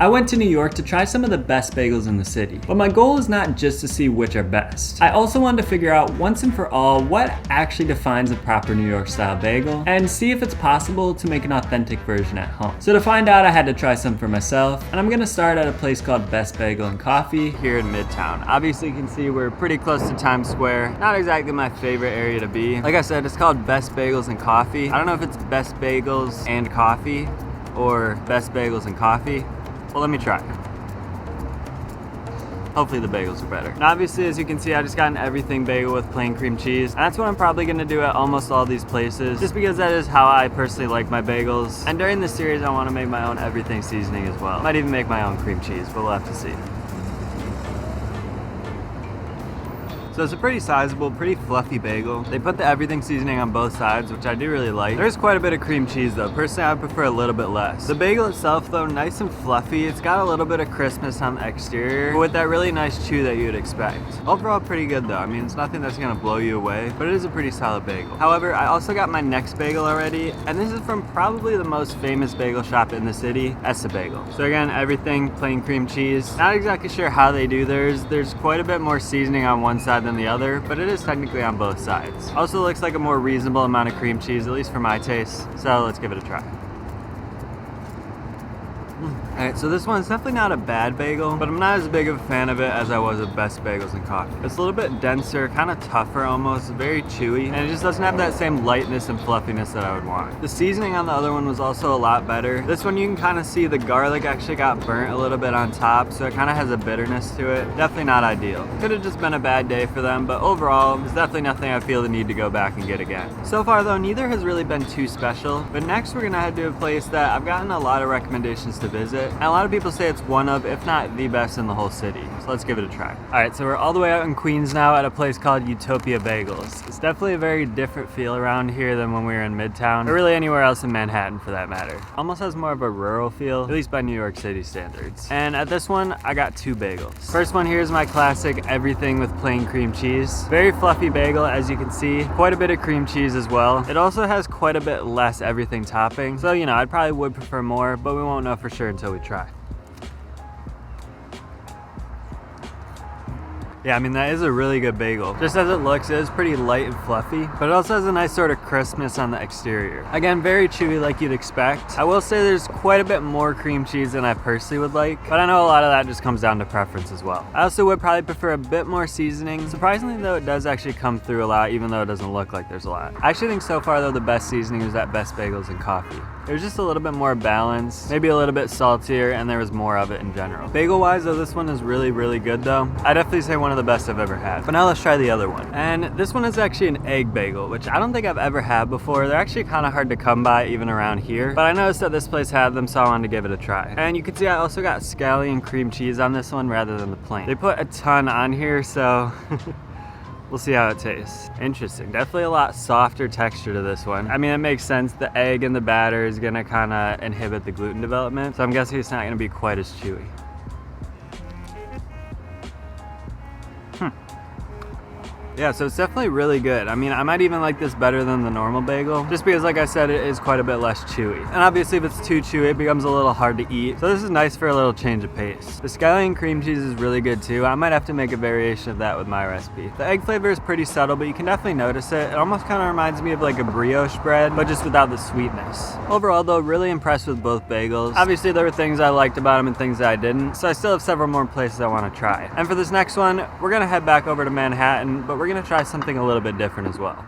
I went to New York to try some of the best bagels in the city, but my goal is not just to see which are best. I also wanted to figure out once and for all what actually defines a proper New York style bagel and see if it's possible to make an authentic version at home. So to find out, I had to try some for myself, and I'm gonna start at a place called Best Bagel and Coffee here in Midtown. Obviously you can see we're pretty close to Times Square. Not exactly my favorite area to be. Like I said, it's called Best Bagels and Coffee. I don't know if it's Best Bagels and Coffee or Best Bagels and Coffee. Well, let me try. Hopefully the bagels are better. And obviously, as you can see, I just got an everything bagel with plain cream cheese. And that's what I'm probably gonna do at almost all these places, just because that is how I personally like my bagels. And during this series, I wanna make my own everything seasoning as well. Might even make my own cream cheese, but we'll have to see. So it's a pretty sizable, pretty fluffy bagel. They put the everything seasoning on both sides, which I do really like. There's quite a bit of cream cheese though. Personally, I prefer a little bit less. The bagel itself though, nice and fluffy. It's got a little bit of crispness on the exterior, but with that really nice chew that you'd expect. Overall, pretty good though. I mean, it's nothing that's gonna blow you away, but it is a pretty solid bagel. However, I also got my next bagel already, and this is from probably the most famous bagel shop in the city, Ess-a-Bagel. So again, everything, plain cream cheese. Not exactly sure how they do theirs. There's quite a bit more seasoning on one side than the other, but it is technically on both sides. Also looks like a more reasonable amount of cream cheese, at least for my taste, so let's give it a try. Alright, so this one's definitely not a bad bagel, but I'm not as big of a fan of it as I was of Best Bagels and Coffee. It's a little bit denser, kind of tougher almost, very chewy, and it just doesn't have that same lightness and fluffiness that I would want. The seasoning on the other one was also a lot better. This one you can kind of see the garlic actually got burnt a little bit on top, so it kind of has a bitterness to it. Definitely not ideal. Could have just been a bad day for them, but overall, it's definitely nothing I feel the need to go back and get again. So far though, neither has really been too special, but next we're gonna head to a place that I've gotten a lot of recommendations to visit. And a lot of people say it's one of, if not the best in the whole city. So let's give it a try. Alright, so we're all the way out in Queens now at a place called Utopia Bagels. It's definitely a very different feel around here than when we were in Midtown, or really anywhere else in Manhattan for that matter. Almost has more of a rural feel, at least by New York City standards. And at this one, I got two bagels. First one here is my classic everything with plain cream cheese. Very fluffy bagel, as you can see. Quite a bit of cream cheese as well. It also has quite a bit less everything topping. So, you know, I probably would prefer more, but we won't know for sure until we try. Yeah, I mean, that is a really good bagel. Just as it looks, it is pretty light and fluffy, but it also has a nice sort of crispness on the exterior. Again, very chewy like you'd expect. I will say there's quite a bit more cream cheese than I personally would like, but I know a lot of that just comes down to preference as well. I also would probably prefer a bit more seasoning. Surprisingly though, it does actually come through a lot, even though it doesn't look like there's a lot. I actually think so far though, the best seasoning was at Best Bagels and Coffee. There's just a little bit more balance, maybe a little bit saltier, and there was more of it in general. Bagel-wise though, this one is really, really good though. I definitely say one of the best I've ever had. But now let's try the other one. And this one is actually an egg bagel, which I don't think I've ever had before. They're actually kind of hard to come by even around here, but I noticed that this place had them, so I wanted to give it a try. And you can see I also got scallion cream cheese on this one rather than the plain. They put a ton on here, so we'll see how it tastes. Interesting. Definitely a lot softer texture to this one. I mean, it makes sense. The egg in the batter is gonna kind of inhibit the gluten development, so I'm guessing it's not gonna be quite as chewy. Yeah, so it's definitely really good. I mean, I might even like this better than the normal bagel, just because, like I said, it is quite a bit less chewy. And obviously, if it's too chewy, it becomes a little hard to eat. So this is nice for a little change of pace. The scallion cream cheese is really good too. I might have to make a variation of that with my recipe. The egg flavor is pretty subtle, but you can definitely notice it. It almost kind of reminds me of like a brioche bread, but just without the sweetness. Overall though, really impressed with both bagels. Obviously, there were things I liked about them and things that I didn't, so I still have several more places I want to try. And for this next one, we're gonna head back over to Manhattan, but we're gonna try something a little bit different as well.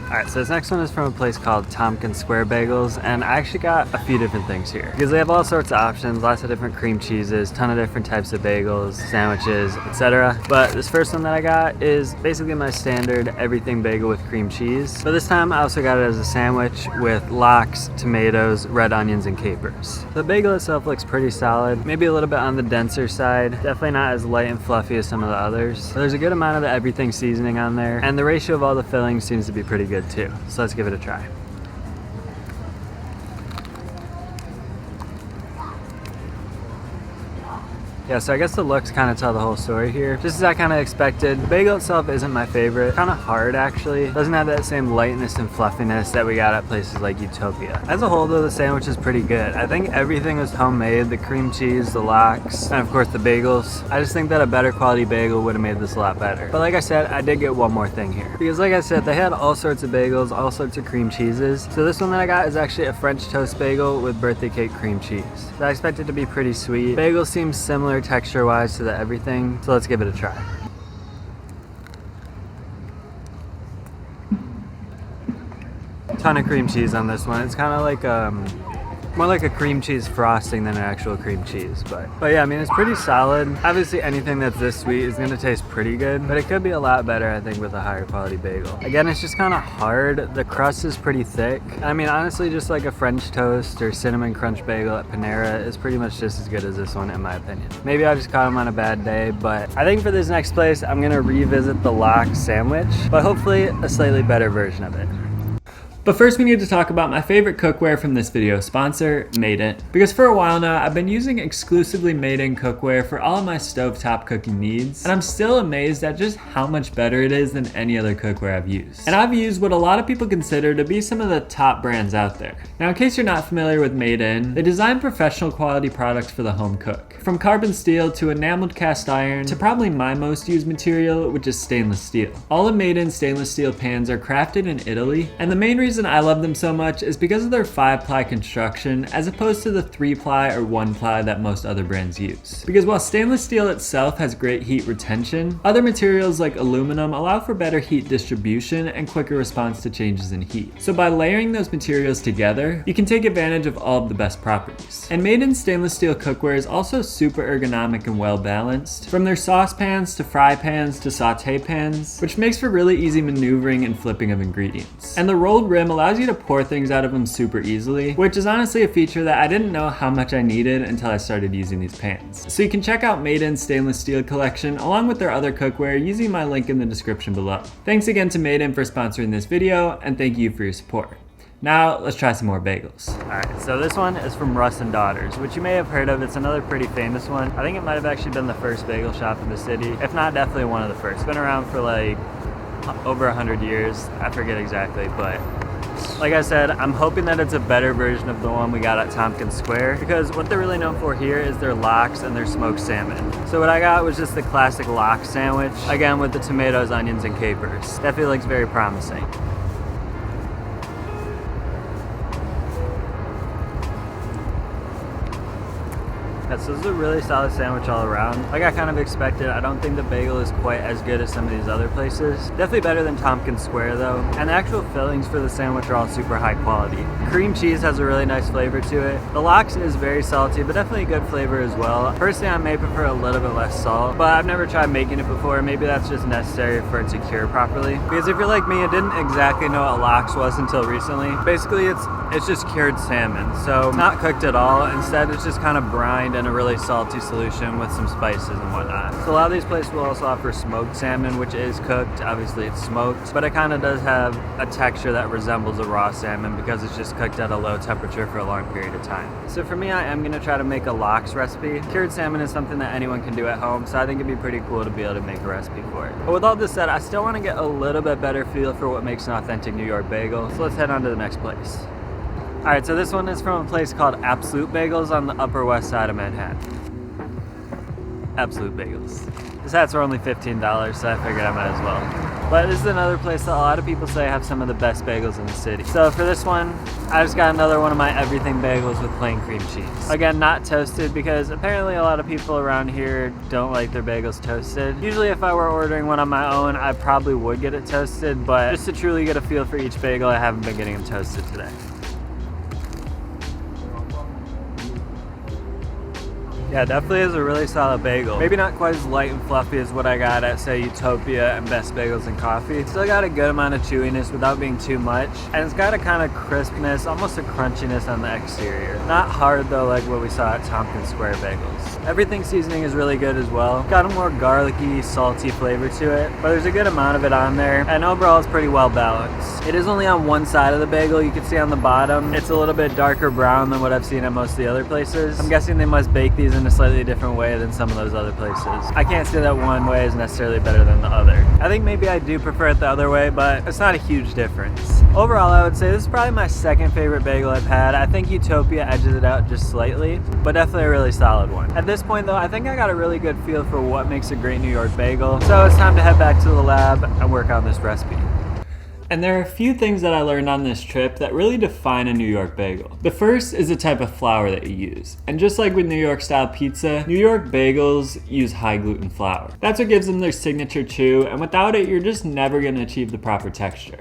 Alright, so this next one is from a place called Tomkins Square Bagels, and I actually got a few different things here because they have all sorts of options, lots of different cream cheeses, ton of different types of bagels, sandwiches, etc. But this first one that I got is basically my standard everything bagel with cream cheese. But this time I also got it as a sandwich with lox, tomatoes, red onions, and capers. The bagel itself looks pretty solid, maybe a little bit on the denser side, definitely not as light and fluffy as some of the others. But there's a good amount of the everything seasoning on there, and the ratio of all the fillings seems to be pretty good too. So let's give it a try. Yeah, so I guess the looks kind of tell the whole story here. Just as I kind of expected, the bagel itself isn't my favorite. Kind of hard, actually. Doesn't have that same lightness and fluffiness that we got at places like Utopia. As a whole, though, the sandwich is pretty good. I think everything was homemade. The cream cheese, the lox, and of course the bagels. I just think that a better quality bagel would have made this a lot better. But like I said, I did get one more thing here. Because like I said, they had all sorts of bagels, all sorts of cream cheeses. So this one that I got is actually a French toast bagel with birthday cake cream cheese. So I expect it to be pretty sweet. Bagel seems similar texture-wise to the everything, so let's give it a try. Ton of cream cheese on this one. It's kind of like more like a cream cheese frosting than an actual cream cheese, but yeah, I mean, it's pretty solid. Obviously anything that's this sweet is gonna taste pretty good, but it could be a lot better, I think, with a higher quality bagel. Again, it's just kind of hard. The crust is pretty thick. I mean, honestly, just like a French toast or cinnamon crunch bagel at Panera is pretty much just as good as this one, in my opinion. Maybe I just caught them on a bad day, but I think for this next place, I'm gonna revisit the lox sandwich, but hopefully a slightly better version of it. But first we need to talk about my favorite cookware from this video sponsor, Made In. Because for a while now, I've been using exclusively Made In cookware for all of my stovetop cooking needs, and I'm still amazed at just how much better it is than any other cookware I've used. And I've used what a lot of people consider to be some of the top brands out there. Now, in case you're not familiar with Made In, they design professional quality products for the home cook. From carbon steel to enameled cast iron to probably my most used material, which is stainless steel. All of Made In stainless steel pans are crafted in Italy, and the main reason I love them so much is because of their 5-ply construction as opposed to the 3-ply or 1-ply that most other brands use. Because while stainless steel itself has great heat retention, other materials like aluminum allow for better heat distribution and quicker response to changes in heat. So by layering those materials together, you can take advantage of all of the best properties. And Made In stainless steel cookware is also super ergonomic and well balanced, from their saucepans to fry pans to saute pans, which makes for really easy maneuvering and flipping of ingredients. And the rolled rim allows you to pour things out of them super easily, which is honestly a feature that I didn't know how much I needed until I started using these pans. So you can check out Made In stainless steel collection along with their other cookware using my link in the description below. Thanks again to Made In for sponsoring this video, and thank you for your support. Now, let's try some more bagels. Alright, so this one is from Russ and Daughters, which you may have heard of. It's another pretty famous one. I think it might have actually been the first bagel shop in the city, if not definitely one of the first. It's been around for like over 100 years. I forget exactly, but like I said, I'm hoping that it's a better version of the one we got at Tomkins Square, because what they're really known for here is their lox and their smoked salmon. So what I got was just the classic lox sandwich, again with the tomatoes, onions, and capers. Definitely looks very promising. Yeah, so this is a really solid sandwich all around. Like I kind of expected, I don't think the bagel is quite as good as some of these other places. Definitely better than Tompkins Square though. And the actual fillings for the sandwich are all super high quality. Cream cheese has a really nice flavor to it. The lox is very salty, but definitely a good flavor as well. Personally, I may prefer a little bit less salt, but I've never tried making it before. Maybe that's just necessary for it to cure properly. Because if you're like me, I didn't exactly know what a lox was until recently. Basically, it's just cured salmon. So not cooked at all. Instead, it's just kind of brined in a really salty solution with some spices and whatnot. So a lot of these places will also offer smoked salmon, which is cooked. Obviously it's smoked, but it kind of does have a texture that resembles a raw salmon because it's just cooked at a low temperature for a long period of time. So for me, I am going to try to make a lox recipe. Cured salmon is something that anyone can do at home, so I think it'd be pretty cool to be able to make a recipe for it. But with all this said, I still want to get a little bit better feel for what makes an authentic New York bagel, so let's head on to the next place. Alright, so this one is from a place called Absolute Bagels on the Upper West Side of Manhattan. Absolute Bagels. These hats were only $15, so I figured I might as well. But this is another place that a lot of people say have some of the best bagels in the city. So for this one, I just got another one of my everything bagels with plain cream cheese. Again, not toasted, because apparently a lot of people around here don't like their bagels toasted. Usually if I were ordering one on my own, I probably would get it toasted, but just to truly get a feel for each bagel, I haven't been getting them toasted today. Yeah, definitely is a really solid bagel. Maybe not quite as light and fluffy as what I got at, say, Utopia and Best Bagels and Coffee. Still got a good amount of chewiness without being too much. And it's got a kind of crispness, almost a crunchiness on the exterior. Not hard though, like what we saw at Tompkins Square Bagels. Everything seasoning is really good as well. Got a more garlicky, salty flavor to it, but there's a good amount of it on there. And overall, it's pretty well balanced. It is only on one side of the bagel. You can see on the bottom, it's a little bit darker brown than what I've seen at most of the other places. I'm guessing they must bake these in a slightly different way than some of those other places. I can't say that one way is necessarily better than the other. I think maybe I do prefer it the other way, but it's not a huge difference. Overall, I would say this is probably my second favorite bagel I've had. I think Utopia edges it out just slightly, but definitely a really solid one. At this point though, I think I got a really good feel for what makes a great New York bagel. So it's time to head back to the lab and work on this recipe. And there are a few things that I learned on this trip that really define a New York bagel. The first is the type of flour that you use. And just like with New York style pizza, New York bagels use high gluten flour. That's what gives them their signature chew, and without it, you're just never gonna achieve the proper texture.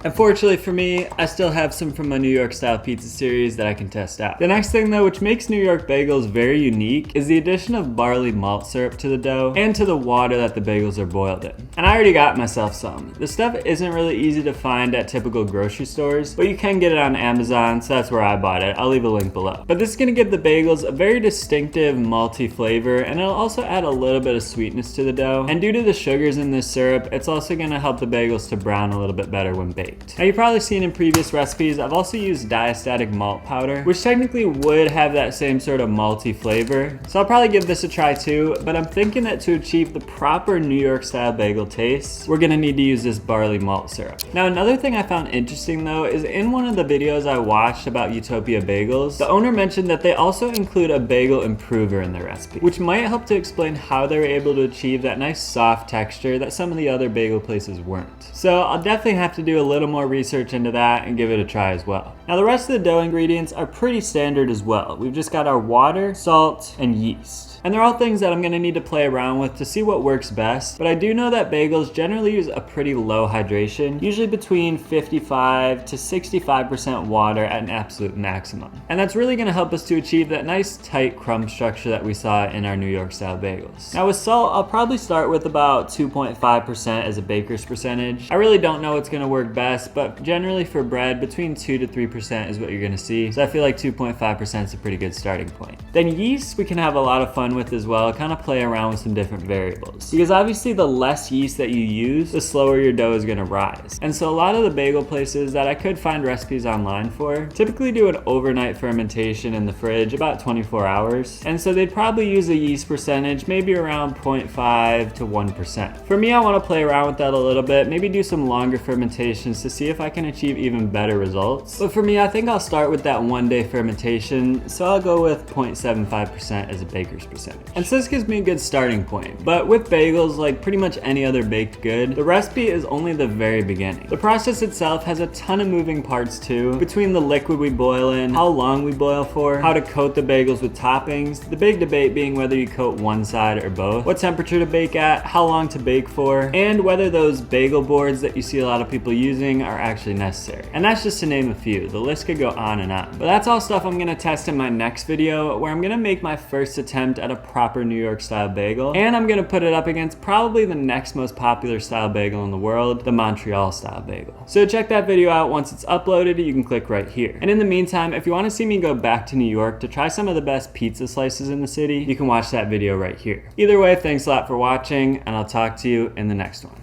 Unfortunately for me, I still have some from my New York style pizza series that I can test out. The next thing though, which makes New York bagels very unique, is the addition of barley malt syrup to the dough and to the water that the bagels are boiled in. And I already got myself some. This stuff isn't really easy to find at typical grocery stores, but you can get it on Amazon, so that's where I bought it. I'll leave a link below. But this is gonna give the bagels a very distinctive malty flavor, and it'll also add a little bit of sweetness to the dough. And due to the sugars in this syrup, it's also gonna help the bagels to brown a little bit better when baked. Now you've probably seen in previous recipes, I've also used diastatic malt powder, which technically would have that same sort of malty flavor. So I'll probably give this a try too, but I'm thinking that to achieve the proper New York style bagel taste, we're gonna need to use this barley malt syrup. Now another thing I found interesting though is in one of the videos I watched about Utopia bagels, the owner mentioned that they also include a bagel improver in their recipe, which might help to explain how they were able to achieve that nice soft texture that some of the other bagel places weren't. So I'll definitely have to do a little more research into that and give it a try as well. Now the rest of the dough ingredients are pretty standard as well. We've just got our water, salt, and yeast. And they're all things that I'm gonna need to play around with to see what works best, but I do know that bagels generally use a pretty low hydration, usually between 55 to 65% water at an absolute maximum. And that's really gonna help us to achieve that nice tight crumb structure that we saw in our New York style bagels. Now with salt, I'll probably start with about 2.5% as a baker's percentage. I really don't know what's gonna work best, but generally for bread, between 2 to 3% is what you're gonna see. So I feel like 2.5% is a pretty good starting point. Then yeast, we can have a lot of fun with as well, kind of play around with some different variables. Because obviously the less yeast that you use, the slower your dough is gonna rise. And so a lot of the bagel places that I could find recipes online for typically do an overnight fermentation in the fridge, about 24 hours. And so they'd probably use a yeast percentage, maybe around 0.5 to 1%. For me, I wanna play around with that a little bit, maybe do some longer fermentations to see if I can achieve even better results. But for me, I think I'll start with that 1-day fermentation, so I'll go with 0.75% as a baker's percentage. And so this gives me a good starting point. But with bagels, like pretty much any other baked good, the recipe is only the very beginning. The process itself has a ton of moving parts too, between the liquid we boil in, how long we boil for, how to coat the bagels with toppings, the big debate being whether you coat one side or both, what temperature to bake at, how long to bake for, and whether those bagel boards that you see a lot of people using are actually necessary. And that's just to name a few. The list could go on and on. But that's all stuff I'm gonna test in my next video, where I'm gonna make my first attempt at a proper New York style bagel, and I'm gonna put it up against probably the next most popular style bagel in the world, the Montreal style bagel. So check that video out once it's uploaded. You can click right here. And in the meantime, if you want to see me go back to New York to try some of the best pizza slices in the city, you can watch that video right here. Either way, thanks a lot for watching, and I'll talk to you in the next one.